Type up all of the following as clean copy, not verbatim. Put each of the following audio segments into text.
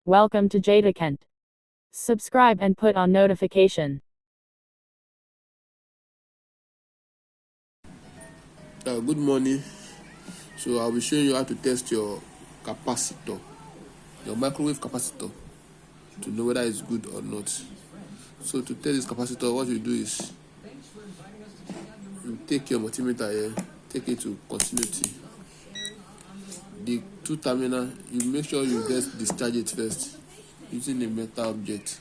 Welcome to Jada Kent. Subscribe and put on notification. Good morning. So I'll be showing you how to test your capacitor, your microwave capacitor, to know whether it's good or not. So to test this capacitor, what you do is you take your multimeter here, take it to continuity. The two terminal, you make sure you just discharge it first using a metal object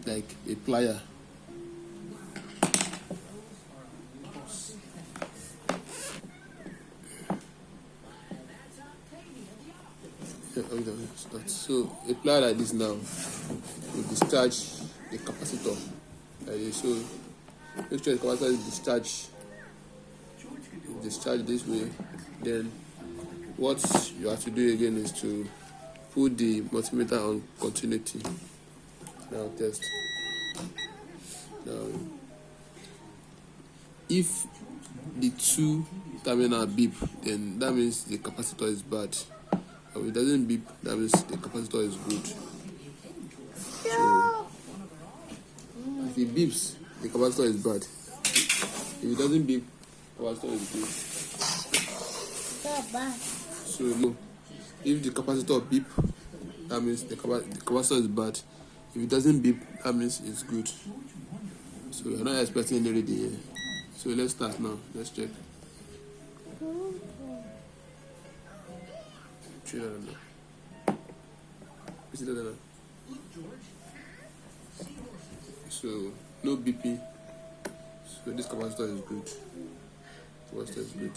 like a plier. So a plier like this now will discharge the capacitor like this. So make sure the capacitor is discharged this way. Then what you have to do again is to put the multimeter on continuity. Now test. Now if the two terminal beep, then that means the capacitor is bad. If it doesn't beep, that means the capacitor is good. So if it beeps, the capacitor is bad. If it doesn't beep, the capacitor is good. So no, if the capacitor beep, that means the capacitor is bad. If it doesn't beep, that means it's good. So you're not expecting any reading here. So let's start now. Let's check. So no beeping. So this capacitor is good. Capacitor is good.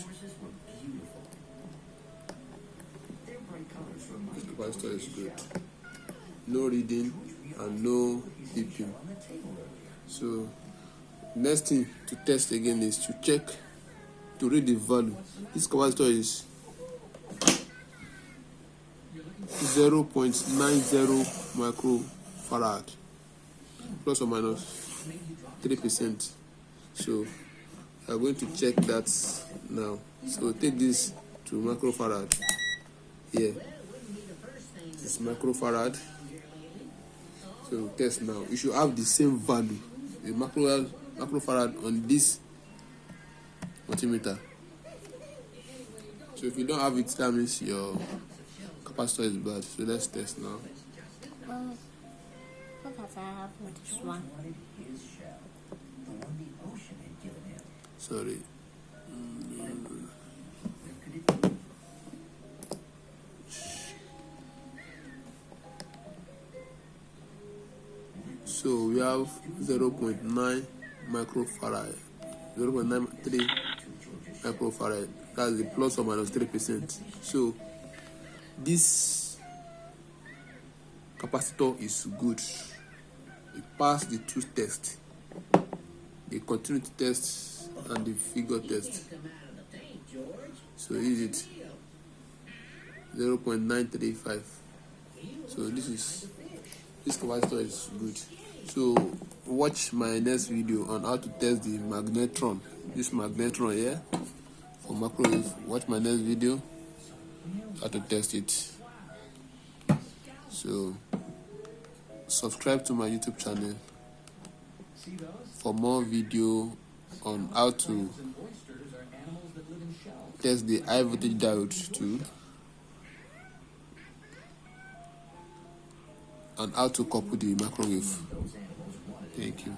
This capacitor is good. No reading and no beeping. So next thing to test again is to check to read the value. This capacitor is 0.90 microfarad, plus or minus 3%. So we are going to check that now. So take this to microfarad here. This is microfarad. So test now. You should have the same value, the microfarad on this multimeter. So if you don't have it, that means your capacitor is bad. So let's test now. What does I have with this one? Sorry. So we have 0.9 microfarad, 0.93 microfarad. That's the plus or minus 3%. So this capacitor is good. It passed the two tests, the continuity test and the figure test. So is it 0.935. So this capacitor is good. So watch my next video on how to test the magnetron. This magnetron here for microwave. Watch my next video how to test it. So subscribe to my YouTube channel for more video on how to test the high voltage diode too, and how to couple the microwave. Thank you.